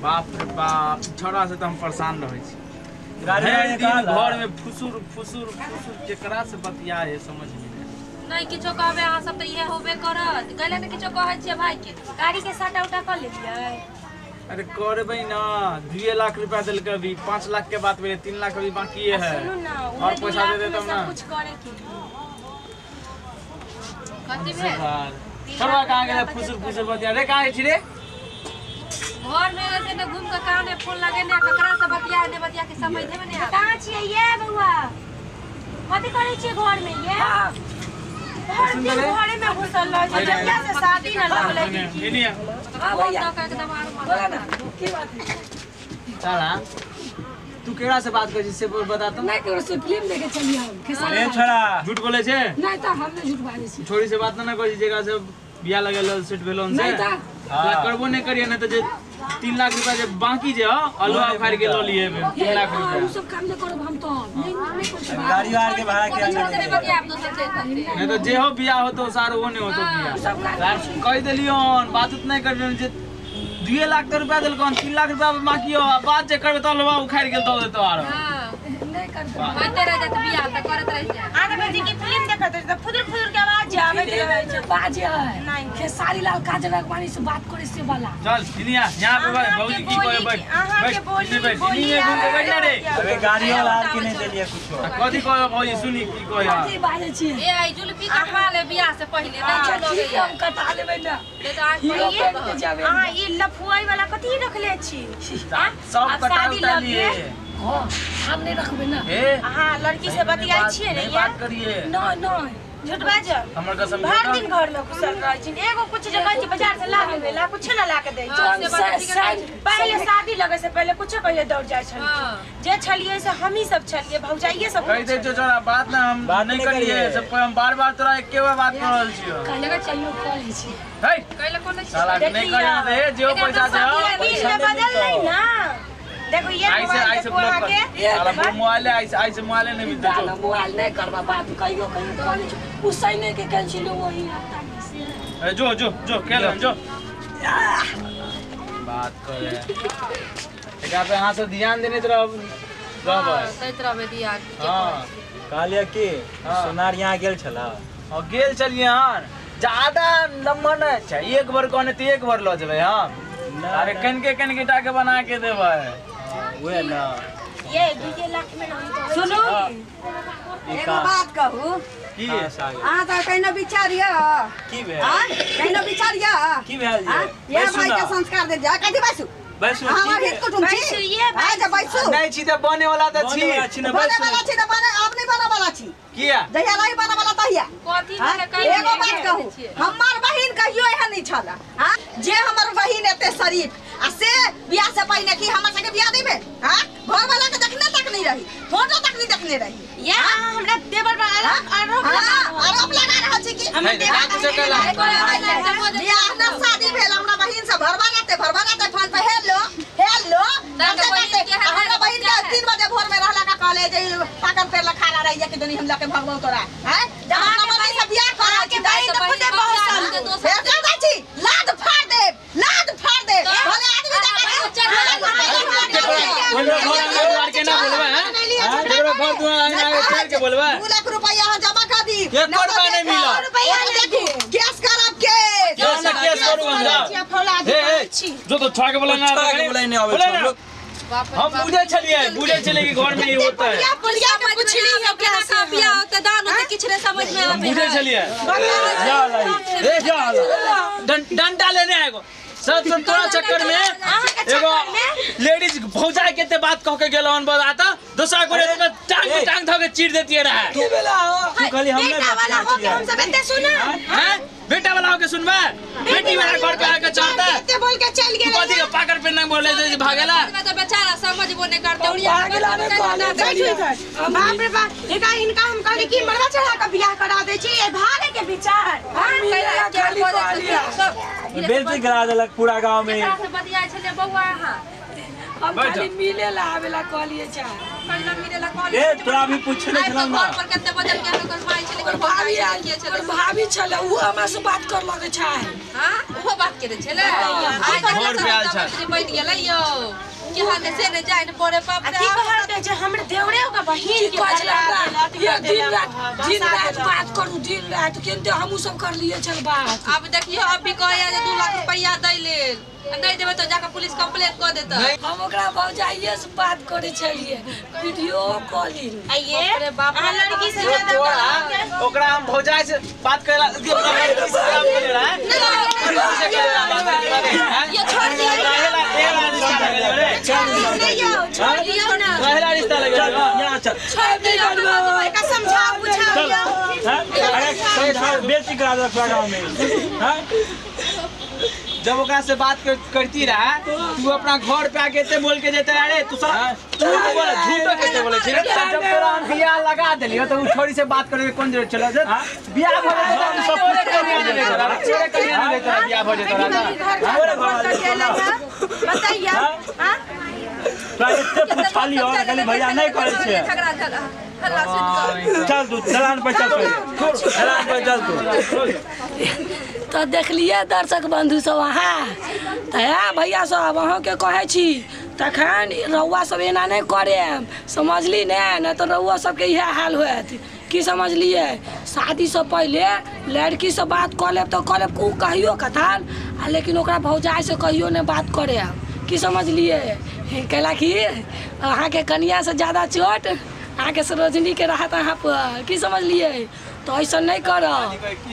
बाप रे बाप छोरा से तो हम परेशान रहे छी। घर में फुसुर फुसुर फुसुर केकरा से बतिया है समझ में नहीं किछो कहबे अहाँ सब त इहे होबे करत। कहले न किछो कहै छियै भाई के गाड़ी के साटा उटा कर लेलियै। अरे करबे ना 2 लाख रुपया दिल के अभी 5 लाख के बात में 3 लाख अभी बाकी है। सुनो ना और पैसा दे देता ना कुछ करे की कथि में छोरा कहां गेले फुसुर फुसुर बतिया रे कहां छी रे घर में ऐसे न घूम के कान में फोन लगे ने ककरा से बतिया दे बतिया के समझ देबे ने कहां छियै ये बउआ कथि करे छियै घर में ये घर में घुसल रह छै जब से शादी न लगले इनिया भैया एकदम आरो बोला ना की बात है चला तू केकरा से बात कर से बता तो नहीं करो से फिल्म देखे चलिए हम अरे छोरा झूठ बोले छे नहीं त हमने झूठ बाजे छी छोरी से बात ना करी जगह से बियाह लगेलो सेट भेलो से नहीं त करबो नहीं करिए ना तो जे 3 लाख रुपया जे बाकी जे अलुआ उखाड़ के ल लिए 3 लाख रुपया हम सब काम नहीं करब हम तो नहीं कुछ गाड़ी वार के भाड़ा के नहीं तो जे हो बियाह हो तो सारो वो नहीं हो तो बियाह कह देलियो बात उतना नहीं करियो जे 2 लाख रुपया दिल कौन 3 लाख रुपया बाकी हो बात जे करबे तो अलुआ उखाड़ के दो देतो आरो नहीं कर होते रह जात बियाह त करत रह जा आगे जी की फिल्म देखत त फुदुर फुदुर के आवाज आवे छै बाजे है खेसारी लाल काजरा पानी से बात करे से वाला चल इनिया यहां पे भौजी की कोई बैठ बैठ इनिया घूम के बैठ रे अबे गाड़ी वाला के नहीं देलिए कुछ कथि कहब भौजी सुनी की कहया कथि बाजे छी ए आई जुल्फी कटवा ले बियाह से पहले नहीं चलो गई हम कटा लेबै ना ले तो आज हां ई लफुआई वाला कथि रखले छी सब कटा लिए हां हम नहीं रखबे ना हां लड़की से बतियाई छिए ने बात करिए नहीं नहीं झूठ बाज हमर कसम हर दिन घर में घुसल रह छी एगो कुछ जगह छी बाजार से ला लेबे ला कुछ ना ला के दे पहले शादी लगे से पहले कुछ कहिए दौड़ जाय छल जे छलिए से हम ही सब छलिए भौजाइए सब कह दे जो जरा बात ना हम बात नहीं करिए सब हम बार-बार तोरा एके बार बात कर रहल छियो कहले चाहिए कर छी हे कहले कोन साला नहीं करिए दे जो पैसा दे बदल नहीं ना देखो ये ऐसे ब्लॉक कर साला मोबाइल ऐसे मोबाइल नहीं मिलता जो मोबाइल नहीं करबा बात कहियो तो उसै नहीं के कल छिलो वही जो खेल जो बात करे एकरा पे हां से ध्यान देने तरह सही तरह में दिया हां कहलिए कि सोनार यहां गेल छला और गेल चलिए हां ज्यादा नंबर न छै एक बार कहने तो एक बार ल जेबै हां अरे कनके टाके बना के देबै ओए ना ये 2 लाख में नहीं सुनो एगो बात कहू की अहाँ त कहिनो विचारिया की भेल कहिनो विचारिया की भेल ये भाई के संस्कार दे जा कथि बैसु बैसु हमर हित कुटुम छी आ जा बैसु नहीं छी त बने वाला त छी बने वाला छी त बने आप नहीं बने वाला छी किया जहिया नहीं बने वाला तहिया कथि में एगो बात कहू हमर बहिन कहियो एहन नहीं छला हां जे हमर बहिन एते शरीफ आ से बियाह से पहले की हमर संगे बियाह देबे हां घर वाला के देखने तक नहीं रही फोटो तक नहीं देखने रही ये हमरा देवर वाला आरोप लगा रहल छी कि हमें देखा बियाह न शादी भेल हमरा बहिन से भरवा लाते फोन पे हेलो हमरा बहिन के 3 बजे भोर में रहला का कॉलेज पाकन पे लखाना रही कि दुनी हम लके भगवो तोरा हैं जब हमरा बहिन से बियाह करा के बहिन तो खुदे बहुत साल फेर जा छी लाद फाड़ दे भले आदमी के ना बोलबे हैं एकरो घर दुआर आगे फेर के बोलबे 2 लाख रुपया जमा कर दी 1 रुपया नहीं मिला देखू केस करब केस केस करू हमरा जो तो छा के बोला ना बोले नहीं आवे सब लोग हम बुझे चलिए कि घर में ही होता है पुलिया में कुछ नहीं है क्या बियाह होता दान होता किछ रे समझ में आवे बुझे चलिए डंडा लेने आएगो सब तोरा चक्कर में एगो लेडीज भौजाई केते बात कह के गेलन बजाता दूसरा को टांग धके चीर देती रहा की बेला तू खाली हमने वाला हो के हम सब एते सुना हैं बेटा वाला हो के सुनबे बेटी वाला घर पे आके चाहता है एते बोल के चल गेल कथि पाकर पे ना बोले जे भागेला तो बेचारा समझबो नहीं करते भागेला ने कहले बाप रे बाप इनका हम कहली कि मरवा चढ़ा के बियाह करा दे छी ए भागे के विचार बेइज्जती करा देलक पूरा गांव में से बतिया छले बौआ हां हम बैठ खाली जा। मिले ला आवेला कहलिए चा ए तोरा भी पूछे नहीं छलौ ना और भाभी आयल और भाभी छले उ हमरा से बात कर लगे छै घर पे आयल छल अथी कहल दे जे हमर देवरे का बहिन के ये दिन रात बात करू दिन रात केनते हमहू सब कर लिए चल बात अब देखियो अब भी कहे जे 2 लाख रुपया दै लेल नहीं देबे तो जाके पुलिस कंप्लेंट कर देता हम ओकरा भौजाइए से बात करे छलिए वीडियो कॉलिंग आइए अहाँ लड़की से ज्यादा ओकरा हम भौजाई से बात करेला लड़की से काम करेला है ये छोड़ दिया छोड़ दियो ना रहेला रिश्ता लगेला यहाँ चल छोड़ दियो का समझाओ बुझाओ अरे समझाओ बेटी करा दे गांव में हां जब ओकरा से बात करती रहा तू अपना घर पे आके ते बोल के जेते अरे तू सब झूठ बोले झूठ कैसे बोले छी जब तोरा हम बियाह लगा देलियो तो उ छोरी से बात करे कौन जरूरत चलो जे बियाह हो जाए तो सब कुछ कर दे तोरा चोरे करिए ना तोरा बियाह हो जाए तोरा बताइए हां तोरा एते पूछ खाली हो खाली भैया नहीं करे छे झगड़ा झगड़ा हल्ला से चल तू दलान पे चल दलान पे चल तू तो देखलिए दर्शक बंधु सब अहाँ तो भैया सब अहाँ के कहे छी तखन रउआ सब एना नहीं करे समझली न तो रउआ सबके यह हाल होत की समझलिए शादी से पहले लड़की से बात कर लेब तो कर लेब उ कहियो कथान लेकिन ओकरा भौजाई से कहियो ने बात करे की समझलिए कैला कि अहाँ के कनिया से ज़्यादा चोट अहाँ के सरोजनी के रहत अहाँ पर की समझलिए तो ऐसा नहीं कर